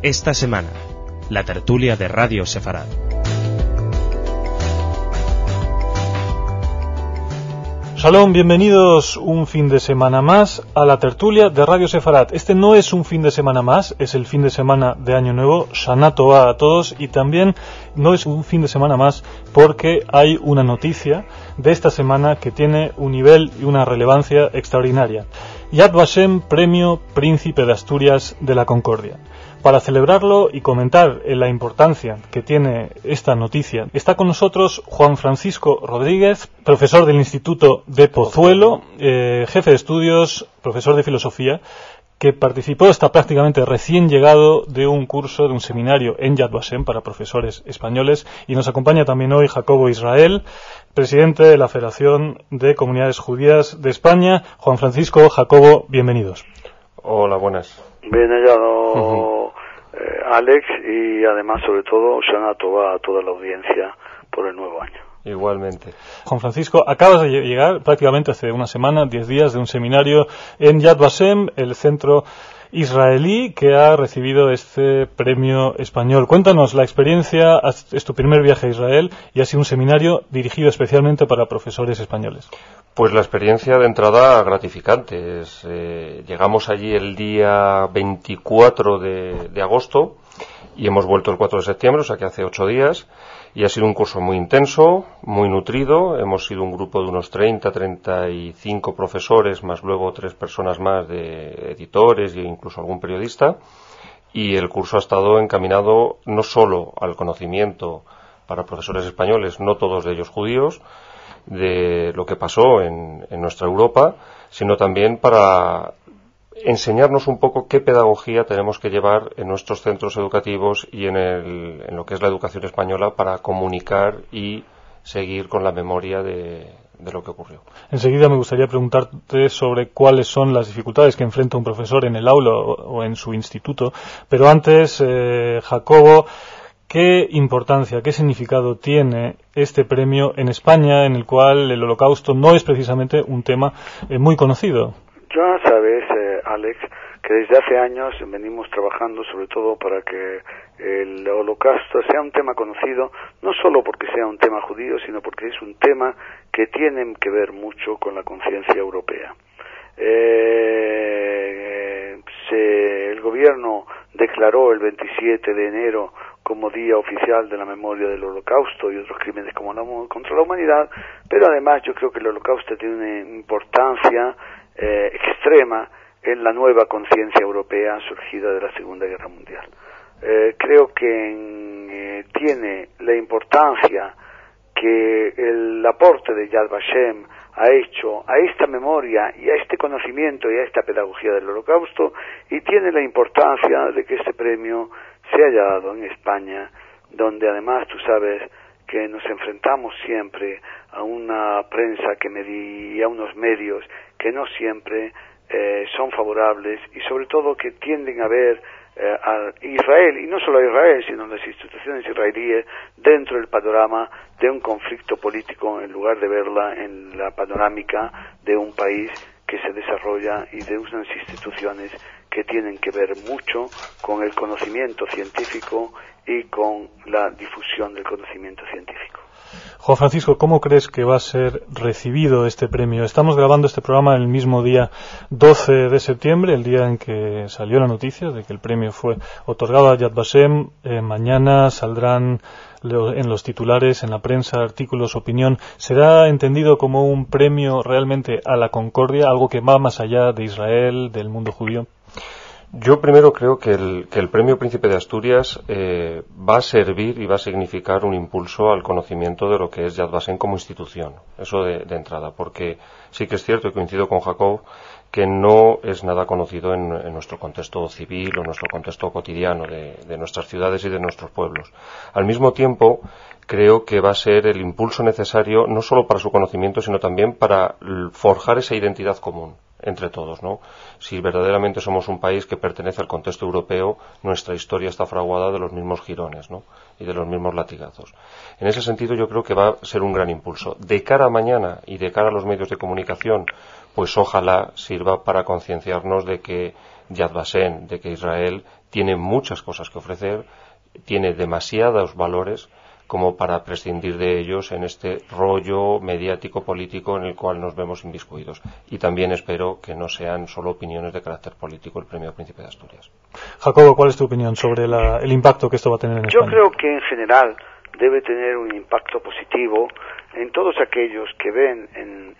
esta semana, la tertulia de Radio Sefarad. Shalom, bienvenidos un fin de semana más a la tertulia de Radio Sefarad. Este no es un fin de semana más, es el fin de semana de Año Nuevo. Shana Tova a todos, y también no es un fin de semana más porque hay una noticia de esta semana que tiene un nivel y una relevancia extraordinaria. Yad Vashem, Premio Príncipe de Asturias de la Concordia. Para celebrarlo y comentar la importancia que tiene esta noticia, está con nosotros Juan Francisco Rodríguez, profesor del Instituto de Pozuelo, jefe de estudios, profesor de filosofía, que participó, está prácticamente recién llegado de un curso, de un seminario en Yad Vashem para profesores españoles, y nos acompaña también hoy Jacobo Israel, presidente de la Federación de Comunidades Judías de España. Juan Francisco, Jacobo, bienvenidos. Hola, buenas. Bien hallado, Alex, y además, sobre todo, Shana Tova a toda la audiencia por el nuevo año. Igualmente. Juan Francisco, acabas de llegar prácticamente hace una semana, 10 días, de un seminario en Yad Vashem, el centro israelí que ha recibido este premio español. Cuéntanos la experiencia, es tu primer viaje a Israel y ha sido un seminario dirigido especialmente para profesores españoles. Pues la experiencia de entrada gratificante. Llegamos allí el día 24 de agosto y hemos vuelto el 4 de septiembre, o sea que hace 8 días. Y ha sido un curso muy intenso, muy nutrido. Hemos sido un grupo de unos 35 profesores, más luego 3 personas más de editores e incluso algún periodista. Y el curso ha estado encaminado no solo al conocimiento para profesores españoles, no todos de ellos judíos, de lo que pasó en nuestra Europa, sino también para enseñarnos un poco qué pedagogía tenemos que llevar en nuestros centros educativos y en lo que es la educación española para comunicar y seguir con la memoria de lo que ocurrió. Enseguida me gustaría preguntarte sobre cuáles son las dificultades que enfrenta un profesor en el aula o en su instituto, pero antes, Jacobo, ¿qué importancia, qué significado tiene este premio en España, en el cual el Holocausto no es precisamente un tema muy conocido? Ya sabes, Alex, que desde hace años venimos trabajando sobre todo para que el Holocausto sea un tema conocido, no solo porque sea un tema judío, sino porque es un tema que tiene que ver mucho con la conciencia europea. El gobierno declaró el 27 de enero como Día Oficial de la Memoria del Holocausto y otros crímenes contra la humanidad, pero además yo creo que el Holocausto tiene una importancia extrema en la nueva conciencia europea surgida de la Segunda Guerra Mundial. Creo que tiene la importancia que el aporte de Yad Vashem ha hecho a esta memoria y a este conocimiento y a esta pedagogía del Holocausto, y tiene la importancia de que este premio se haya dado en España, donde además tú sabes que nos enfrentamos siempre a una prensa y a unos medios que no siempre son favorables, y sobre todo que tienden a ver a Israel, y no solo a Israel, sino a las instituciones israelíes, dentro del panorama de un conflicto político, en lugar de verla en la panorámica de un país que se desarrolla y de unas instituciones que tienen que ver mucho con el conocimiento científico y con la difusión del conocimiento científico. Juan Francisco, ¿cómo crees que va a ser recibido este premio? Estamos grabando este programa el mismo día 12 de septiembre, el día en que salió la noticia de que el premio fue otorgado a Yad Vashem. Mañana saldrán en los titulares, en la prensa, artículos, opinión. ¿Será entendido como un premio realmente a la concordia, algo que va más allá de Israel, del mundo judío? Yo primero creo que el Premio Príncipe de Asturias va a servir y va a significar un impulso al conocimiento de lo que es Yad Vashem como institución. Eso de entrada, porque sí que es cierto, y coincido con Jacob, que no es nada conocido en nuestro contexto civil o nuestro contexto cotidiano de nuestras ciudades y de nuestros pueblos. Al mismo tiempo, creo que va a ser el impulso necesario no solo para su conocimiento, sino también para forjar esa identidad común entre todos, ¿no? Si verdaderamente somos un país que pertenece al contexto europeo, nuestra historia está fraguada de los mismos jirones, ¿no? Y de los mismos latigazos. En ese sentido yo creo que va a ser un gran impulso. De cara a mañana y de cara a los medios de comunicación, pues ojalá sirva para concienciarnos de que Yad Vashem, de que Israel tiene muchas cosas que ofrecer, tiene demasiados valores como para prescindir de ellos en este rollo mediático político en el cual nos vemos inmiscuidos. Y también espero que no sean solo opiniones de carácter político el Premio Príncipe de Asturias. Jacobo, ¿cuál es tu opinión sobre el impacto que esto va a tener en España? Yo creo que en general debe tener un impacto positivo en todos aquellos que ven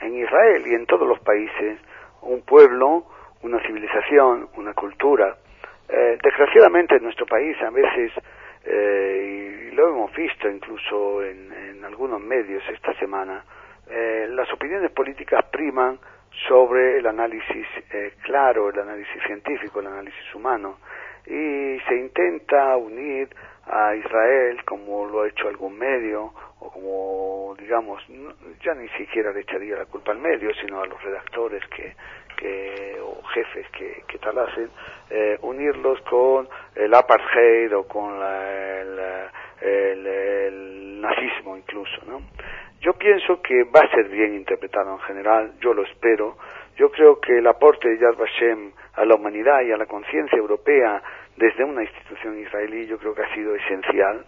en Israel y en todos los países un pueblo, una civilización, una cultura. Desgraciadamente en nuestro país a veces, y lo hemos visto incluso en algunos medios esta semana, las opiniones políticas priman sobre el análisis claro, el análisis científico, el análisis humano, y se intenta unir a Israel, como lo ha hecho algún medio, o como, digamos, ya ni siquiera le echaría la culpa al medio, sino a los redactores o jefes que tal hacen, unirlos con el apartheid o con el nazismo incluso, ¿no? Yo pienso que va a ser bien interpretado en general, yo lo espero. Yo creo que el aporte de Yad Vashem a la humanidad y a la conciencia europea desde una institución israelí yo creo que ha sido esencial.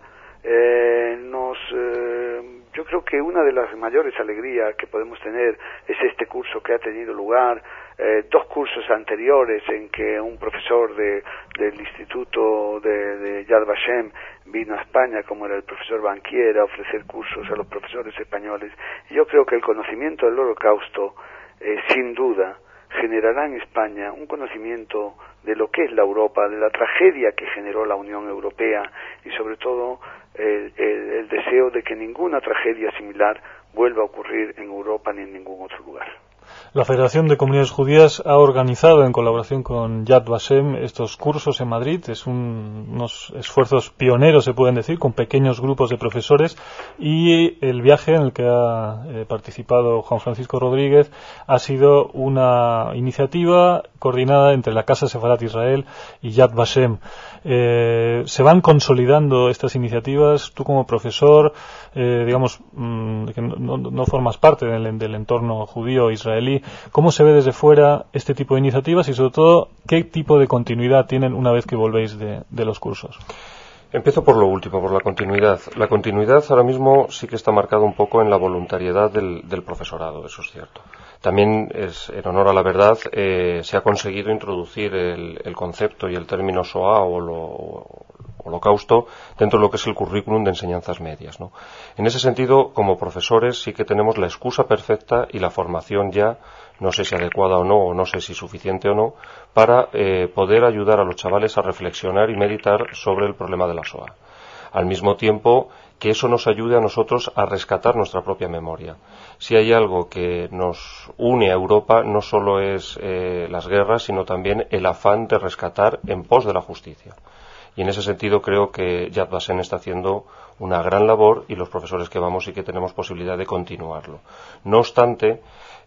Yo creo que una de las mayores alegrías que podemos tener es este curso que ha tenido lugar, 2 cursos anteriores en que un profesor del Instituto de Yad Vashem vino a España, como era el profesor Banquier, a ofrecer cursos a los profesores españoles. Y yo creo que el conocimiento del Holocausto, sin duda, generará en España un conocimiento de lo que es la Europa, de la tragedia que generó la Unión Europea y sobre todo el deseo de que ninguna tragedia similar vuelva a ocurrir en Europa ni en ningún otro lugar. La Federación de Comunidades Judías ha organizado en colaboración con Yad Vashem estos cursos en Madrid. Es unos esfuerzos pioneros, se pueden decir, con pequeños grupos de profesores, y el viaje en el que ha participado Juan Francisco Rodríguez ha sido una iniciativa coordinada entre la Casa Sefarat Israel y Yad Vashem. Se van consolidando estas iniciativas. Tú como profesor, digamos, que no formas parte del entorno judío israelí, ¿cómo se ve desde fuera este tipo de iniciativas y sobre todo qué tipo de continuidad tienen una vez que volvéis de los cursos? Empiezo por lo último, por la continuidad. La continuidad ahora mismo sí que está marcada un poco en la voluntariedad del profesorado, eso es cierto. También, en honor a la verdad, se ha conseguido introducir el concepto y el término Shoah o Holocausto dentro de lo que es el currículum de enseñanzas medias, ¿no? En ese sentido, como profesores sí que tenemos la excusa perfecta y la formación ya, no sé si adecuada o no sé si suficiente o no, para poder ayudar a los chavales a reflexionar y meditar sobre el problema de la Shoah. Al mismo tiempo que eso nos ayude a nosotros a rescatar nuestra propia memoria. Si hay algo que nos une a Europa, no solo es las guerras, sino también el afán de rescatar en pos de la justicia. Y en ese sentido creo que Yad Vashem está haciendo una gran labor y los profesores que vamos sí que tenemos posibilidad de continuarlo. No obstante,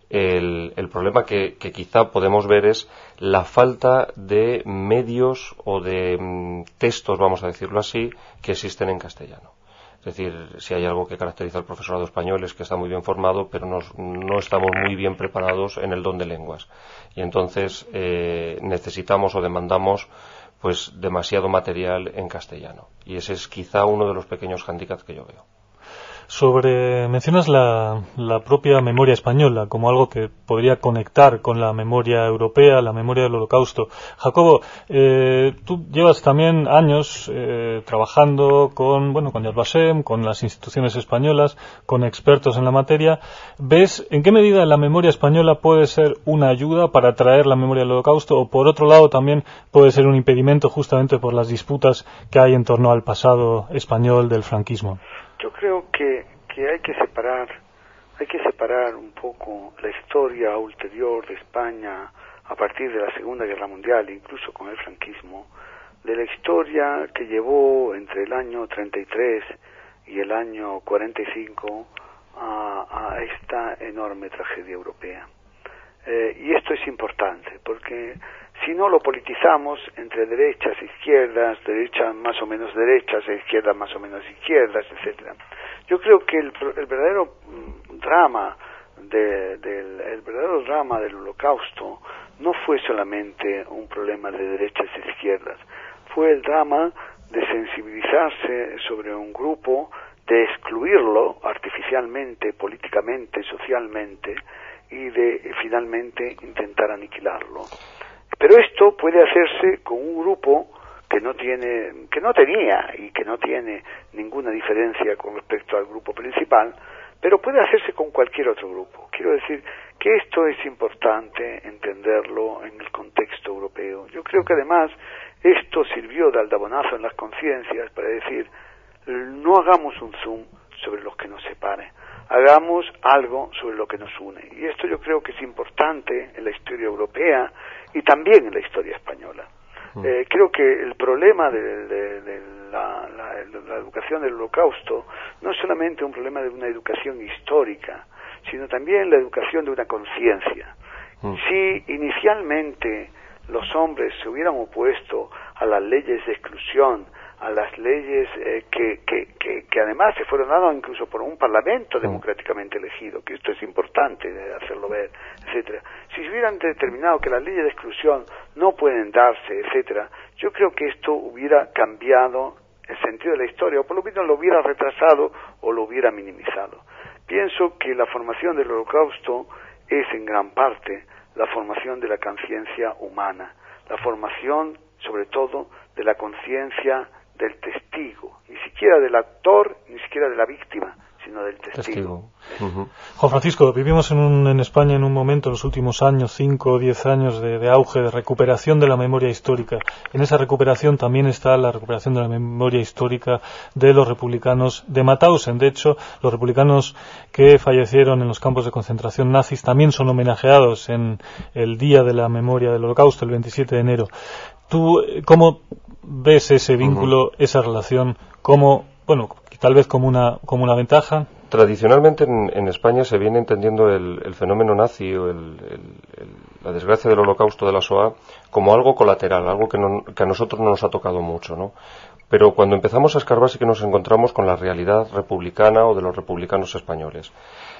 el problema que quizá podemos ver es la falta de medios o de textos, vamos a decirlo así, que existen en castellano. Es decir, si hay algo que caracteriza al profesorado español es que está muy bien formado, pero no estamos muy bien preparados en el don de lenguas. Y entonces necesitamos o demandamos pues demasiado material en castellano. Y ese es quizá uno de los pequeños hándicaps que yo veo. Mencionas la propia memoria española como algo que podría conectar con la memoria europea, la memoria del Holocausto. Jacobo, tú llevas también años trabajando con Yad Vashem, con las instituciones españolas, con expertos en la materia. ¿Ves en qué medida la memoria española puede ser una ayuda para traer la memoria del Holocausto o, por otro lado, también puede ser un impedimento justamente por las disputas que hay en torno al pasado español del franquismo? Yo creo que hay que separar un poco la historia ulterior de España a partir de la Segunda Guerra Mundial, incluso con el franquismo, de la historia que llevó entre el año 33 y el año 45 a esta enorme tragedia europea. y esto es importante, porque si no lo politizamos entre derechas e izquierdas, derechas más o menos derechas e izquierdas más o menos izquierdas, etcétera. Yo creo que el verdadero drama el verdadero drama del Holocausto no fue solamente un problema de derechas e izquierdas, fue el drama de sensibilizarse sobre un grupo, de excluirlo artificialmente, políticamente, socialmente, y de finalmente intentar aniquilarlo. Pero esto puede hacerse con un grupo que no tenía y que no tiene ninguna diferencia con respecto al grupo principal, pero puede hacerse con cualquier otro grupo. Quiero decir que esto es importante entenderlo en el contexto europeo. Yo creo que además esto sirvió de aldabonazo en las conciencias para decir, no hagamos un zoom sobre lo que nos separe, hagamos algo sobre lo que nos une. Y esto yo creo que es importante en la historia europea y también en la historia española. Creo que el problema de la educación del Holocausto no es solamente un problema de una educación histórica, sino también la educación de una conciencia. Si inicialmente los hombres se hubieran opuesto a las leyes de exclusión, a las leyes que además se fueron dadas incluso por un parlamento democráticamente elegido, que esto es importante hacerlo ver, etcétera. Si se hubieran determinado que las leyes de exclusión no pueden darse, etcétera, yo creo que esto hubiera cambiado el sentido de la historia, o por lo menos lo hubiera retrasado o lo hubiera minimizado. Pienso que la formación del Holocausto es en gran parte la formación de la conciencia humana, la formación sobre todo de la conciencia del testigo, ni siquiera del actor, ni siquiera de la víctima, sino del testigo. Juan Francisco, vivimos en España en un momento, en los últimos años, 5 o 10 años de auge, de recuperación de la memoria histórica. En esa recuperación también está la recuperación de la memoria histórica de los republicanos de Mauthausen. De hecho, los republicanos que fallecieron en los campos de concentración nazis también son homenajeados en el Día de la Memoria del Holocausto, el 27 de enero. ¿Tú cómo ves ese vínculo, esa relación, tal vez como una ventaja? Tradicionalmente en España se viene entendiendo el fenómeno nazi o la desgracia del Holocausto, de la Shoah, como algo colateral, algo que a nosotros no nos ha tocado mucho, ¿no? Pero cuando empezamos a escarbar sí que nos encontramos con la realidad republicana o de los republicanos españoles.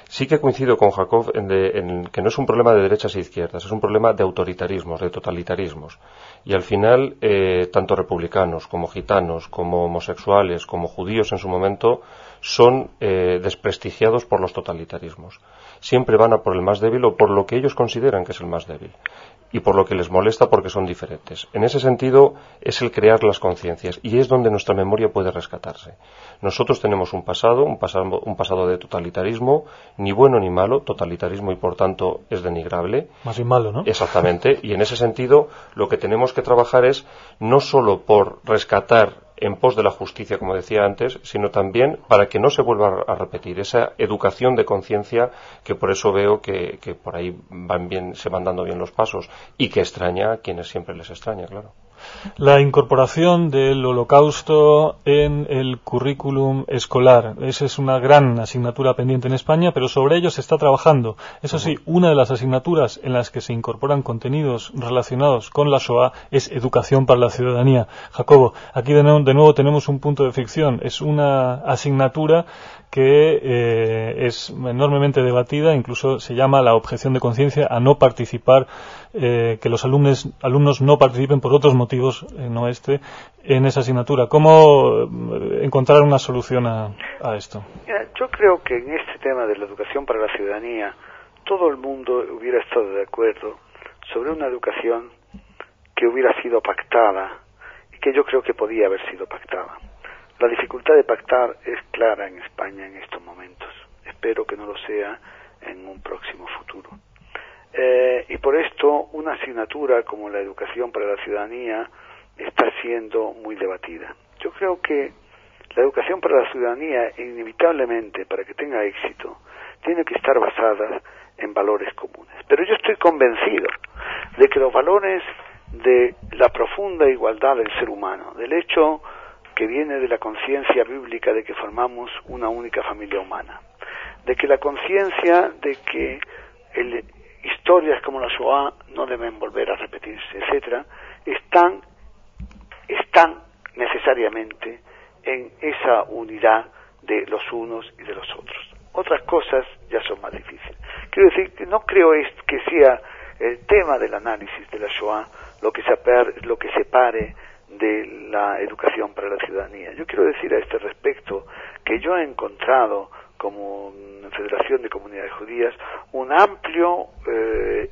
Sí que coincido con Jacob en que no es un problema de derechas e izquierdas, es un problema de autoritarismos, de totalitarismos. Y al final, tanto republicanos como gitanos, como homosexuales, como judíos en su momento, son desprestigiados por los totalitarismos. Siempre van a por el más débil o por lo que ellos consideran que es el más débil. Y por lo que les molesta porque son diferentes. En ese sentido es el crear las conciencias y es donde nuestra memoria puede rescatarse. Nosotros tenemos un pasado de totalitarismo, ni bueno ni malo, totalitarismo y por tanto es denigrable. Más bien malo, ¿no? Exactamente, y en ese sentido lo que tenemos que trabajar es no solo por rescatar en pos de la justicia, como decía antes, sino también para que no se vuelva a repetir esa educación de conciencia, que por eso veo que por ahí se van dando bien los pasos y que extraña a quienes siempre les extraña, claro. La incorporación del Holocausto en el currículum escolar. Esa es una gran asignatura pendiente en España, pero sobre ello se está trabajando. Eso sí, una de las asignaturas en las que se incorporan contenidos relacionados con la Shoah es educación para la ciudadanía. Jacobo, aquí de nuevo tenemos un punto de fricción. Es una asignatura que es enormemente debatida, incluso se llama la objeción de conciencia a no participar, que los alumnos no participen por otros motivos, no en esa asignatura. ¿Cómo encontrar una solución a esto? Yo creo que en este tema de la educación para la ciudadanía, todo el mundo hubiera estado de acuerdo sobre una educación que hubiera sido pactada y que yo creo que podía haber sido pactada. La dificultad de pactar es clara en España en estos momentos. Espero que no lo sea en un próximo futuro. Y por esto una asignatura como la educación para la ciudadanía está siendo muy debatida. Yo creo que la educación para la ciudadanía, inevitablemente, para que tenga éxito, tiene que estar basada en valores comunes. Pero yo estoy convencido de que los valores de la profunda igualdad del ser humano, del hecho que viene de la conciencia bíblica de que formamos una única familia humana, de que la conciencia de que historias como la Shoah no deben volver a repetirse, etcétera, están necesariamente en esa unidad de los unos y de los otros. Otras cosas ya son más difíciles. Quiero decir que no creo que sea el tema del análisis de la Shoah lo que separe de la educación para la ciudadanía. Yo quiero decir a este respecto que yo he encontrado como Federación de Comunidades Judías un amplio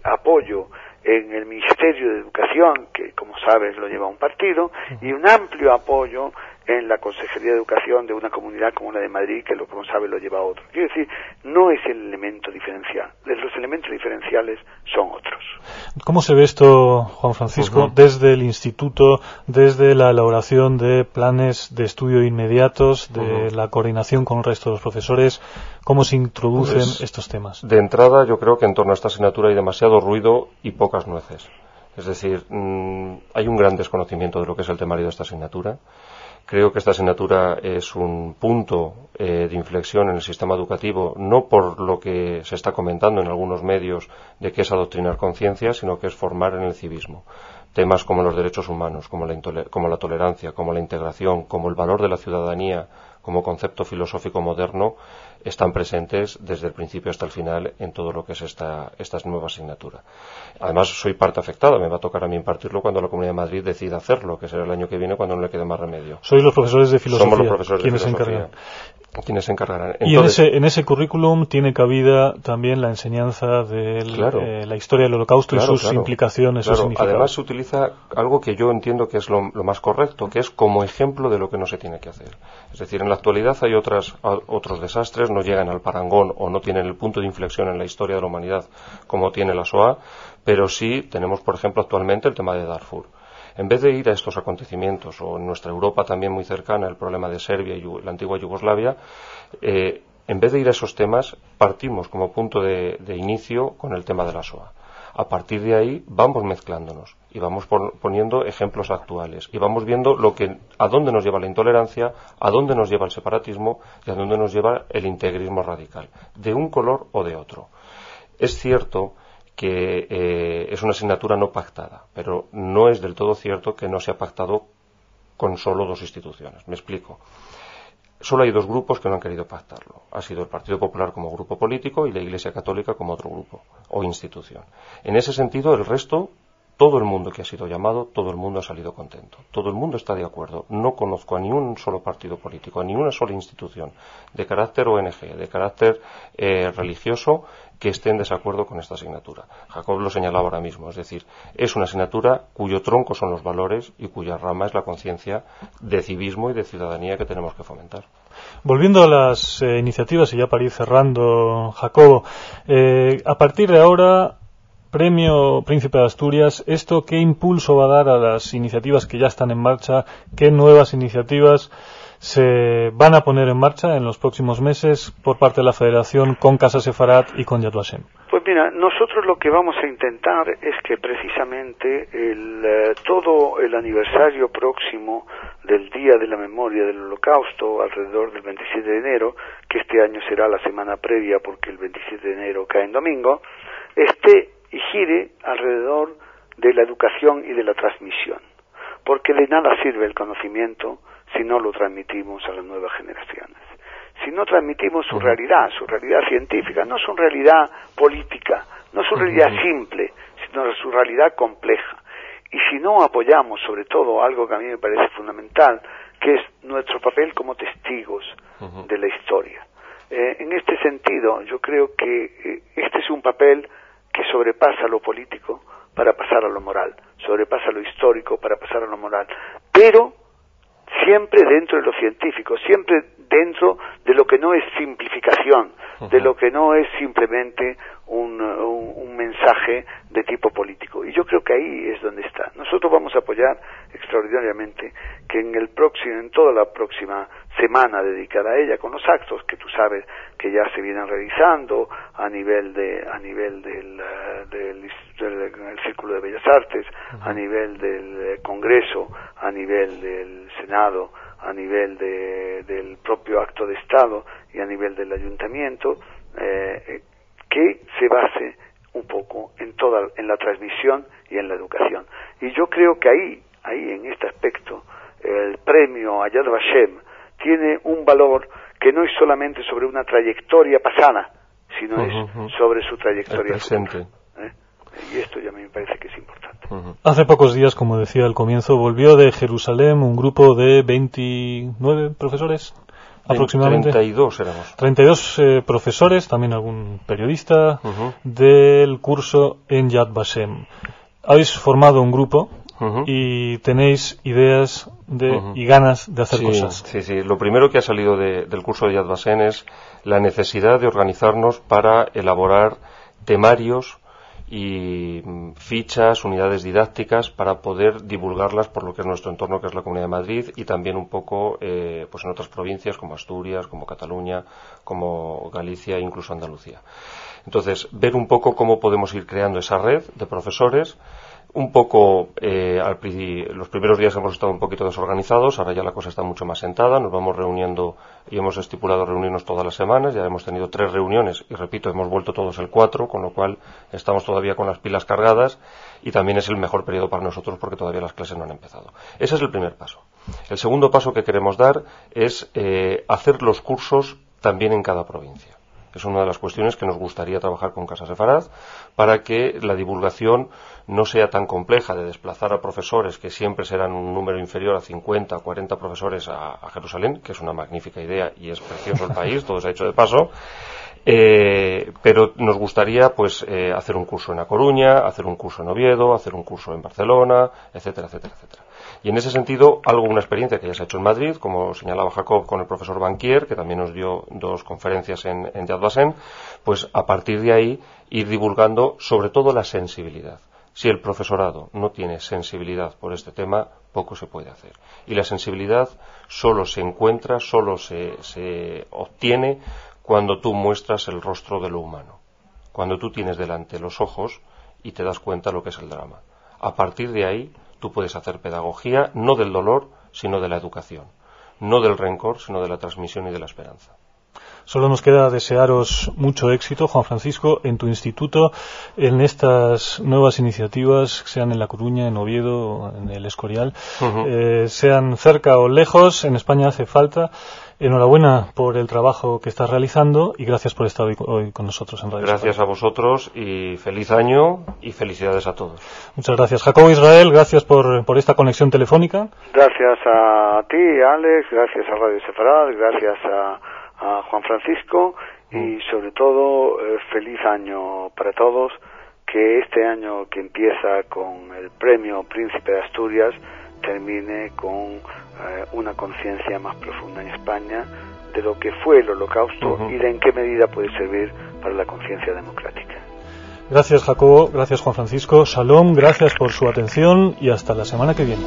apoyo en el Ministerio de Educación, que como sabes lo lleva un partido, y un amplio apoyo en la Consejería de Educación de una comunidad como la de Madrid, que como sabes lo lleva otro. Quiero decir, no es el elemento diferencial. Los elementos diferenciales son otros. ¿Cómo se ve esto, Juan Francisco, desde el instituto, desde la elaboración de planes de estudio inmediatos, de la coordinación con el resto de los profesores? ¿Cómo se introducen estos temas? De entrada, yo creo que en torno a esta asignatura hay demasiado ruido y pocas nueces. Es decir, hay un gran desconocimiento de lo que es el temario de esta asignatura. Creo que esta asignatura es un punto de inflexión en el sistema educativo, no por lo que se está comentando en algunos medios de que es adoctrinar conciencia, sino que es formar en el civismo. Temas como los derechos humanos, como la tolerancia, como la integración, como el valor de la ciudadanía, como concepto filosófico moderno, están presentes desde el principio hasta el final en todo lo que es esta nueva asignatura. Además, soy parte afectada, me va a tocar a mí impartirlo cuando la Comunidad de Madrid decida hacerlo, que será el año que viene cuando no le quede más remedio. Sois los profesores de filosofía. Somos los profesores de filosofía. Quienes se encargarán. Entonces, y en ese currículum tiene cabida también la enseñanza de la historia del Holocausto y sus implicaciones, sus significados. Además se utiliza algo que yo entiendo que es lo más correcto, que es como ejemplo de lo que no se tiene que hacer. Es decir, en la actualidad hay otros desastres, no llegan al parangón o no tienen el punto de inflexión en la historia de la humanidad como tiene la Shoah, pero sí tenemos, por ejemplo, actualmente el tema de Darfur. En vez de ir a estos acontecimientos, o en nuestra Europa también muy cercana, el problema de Serbia y la antigua Yugoslavia, en vez de ir a esos temas, partimos como punto de inicio con el tema de la Shoah. A partir de ahí vamos mezclándonos y vamos poniendo ejemplos actuales y vamos viendo a dónde nos lleva la intolerancia, a dónde nos lleva el separatismo y a dónde nos lleva el integrismo radical, de un color o de otro. Es cierto que es una asignatura no pactada, pero no es del todo cierto que no se ha pactado con solo dos instituciones. Me explico. Solo hay dos grupos que no han querido pactarlo. Ha sido el Partido Popular como grupo político y la Iglesia Católica como otro grupo o institución. En ese sentido, el resto, todo el mundo que ha sido llamado, todo el mundo ha salido contento. Todo el mundo está de acuerdo. No conozco a ni un solo partido político, a ni una sola institución de carácter ONG, de carácter religioso, que esté en desacuerdo con esta asignatura. Jacob lo señalaba ahora mismo, es decir, es una asignatura cuyo tronco son los valores y cuya rama es la conciencia de civismo y de ciudadanía que tenemos que fomentar. Volviendo a las iniciativas, y ya para ir cerrando, Jacobo, a partir de ahora, Premio Príncipe de Asturias, ¿esto qué impulso va a dar a las iniciativas que ya están en marcha? ¿Qué nuevas iniciativas se van a poner en marcha en los próximos meses por parte de la Federación con Casa Sefarat y con Yad Vashem? Pues mira, nosotros lo que vamos a intentar es que precisamente todo el aniversario próximo del Día de la Memoria del Holocausto, alrededor del 27 de enero, que este año será la semana previa porque el 27 de enero cae en domingo, esté y gire alrededor de la educación y de la transmisión, porque de nada sirve el conocimiento si no lo transmitimos a las nuevas generaciones. Si no transmitimos su realidad científica, no su realidad política, no su realidad simple, sino su realidad compleja. Y si no apoyamos, sobre todo, algo que a mí me parece fundamental, que es nuestro papel como testigos de la historia. En este sentido, yo creo que este es un papel que sobrepasa lo político para pasar a lo moral, sobrepasa lo histórico para pasar a lo moral, pero siempre dentro de lo científico, siempre dentro de lo que no es simplificación, de lo que no es simplemente un mensaje de tipo político. Y yo creo que ahí es donde está. Nosotros vamos a apoyar extraordinariamente que en toda la próxima semana dedicada a ella, con los actos que tú sabes que ya se vienen realizando a nivel del Círculo de Bellas Artes, a nivel del Congreso, a nivel del Senado, a nivel del propio acto de Estado y a nivel del Ayuntamiento, que se base un poco en en la transmisión y en la educación. Y yo creo que ahí en este aspecto, el premio a Yad Vashem tiene un valor que no es solamente sobre una trayectoria pasada, sino es sobre su trayectoria presente. Y esto ya me parece que es importante. Hace pocos días, como decía al comienzo, volvió de Jerusalén un grupo de 29 profesores, aproximadamente. 32 éramos. 32 profesores, también algún periodista, del curso en Yad Vashem. Habéis formado un grupo y tenéis ideas y ganas de hacer cosas. Sí. Lo primero que ha salido del curso de Yad Vashem es la necesidad de organizarnos para elaborar temarios y fichas, unidades didácticas para poder divulgarlas por lo que es nuestro entorno, que es la Comunidad de Madrid, y también un poco pues en otras provincias como Asturias, como Cataluña, como Galicia e incluso Andalucía. Entonces, ver un poco cómo podemos ir creando esa red de profesores. Un poco, los primeros días hemos estado un poquito desorganizados, ahora ya la cosa está mucho más sentada, nos vamos reuniendo y hemos estipulado reunirnos todas las semanas, ya hemos tenido 3 reuniones y repito, hemos vuelto todos el 4, con lo cual estamos todavía con las pilas cargadas y también es el mejor periodo para nosotros porque todavía las clases no han empezado. Ese es el primer paso. El segundo paso que queremos dar es hacer los cursos también en cada provincia. Es una de las cuestiones que nos gustaría trabajar con Casa Sefarad para que la divulgación no sea tan compleja de desplazar a profesores, que siempre serán un número inferior a 50 o 40 profesores a Jerusalén, que es una magnífica idea y es precioso el país, todo se ha hecho de paso. Pero nos gustaría pues hacer un curso en A Coruña, hacer un curso en Oviedo, hacer un curso en Barcelona, etcétera, etcétera, etcétera. Y en ese sentido, una experiencia que ya se ha hecho en Madrid, como señalaba Jacob con el profesor Banquier, que también nos dio 2 conferencias en Yad Vashem, pues a partir de ahí ir divulgando sobre todo la sensibilidad. Si el profesorado no tiene sensibilidad por este tema, poco se puede hacer. Y la sensibilidad solo se encuentra, solo se obtiene cuando tú muestras el rostro de lo humano. Cuando tú tienes delante los ojos y te das cuenta lo que es el drama. A partir de ahí, tú puedes hacer pedagogía no del dolor, sino de la educación. No del rencor, sino de la transmisión y de la esperanza. Solo nos queda desearos mucho éxito, Juan Francisco, en tu instituto, en estas nuevas iniciativas, sean en La Coruña, en Oviedo, en el Escorial, sean cerca o lejos, en España hace falta. Enhorabuena por el trabajo que estás realizando y gracias por estar hoy con nosotros en Radio Gracias Sefarad. a vosotros y feliz año y felicidades a todos. Muchas gracias. Jacobo Israel, gracias por esta conexión telefónica. Gracias a ti, Alex, gracias a Radio Sefarad, gracias a Juan Francisco y sobre todo feliz año para todos, que este año que empieza con el premio Príncipe de Asturias termine con una conciencia más profunda en España de lo que fue el Holocausto y de en qué medida puede servir para la conciencia democrática. Gracias Jacobo, gracias Juan Francisco, Shalom, gracias por su atención y hasta la semana que viene.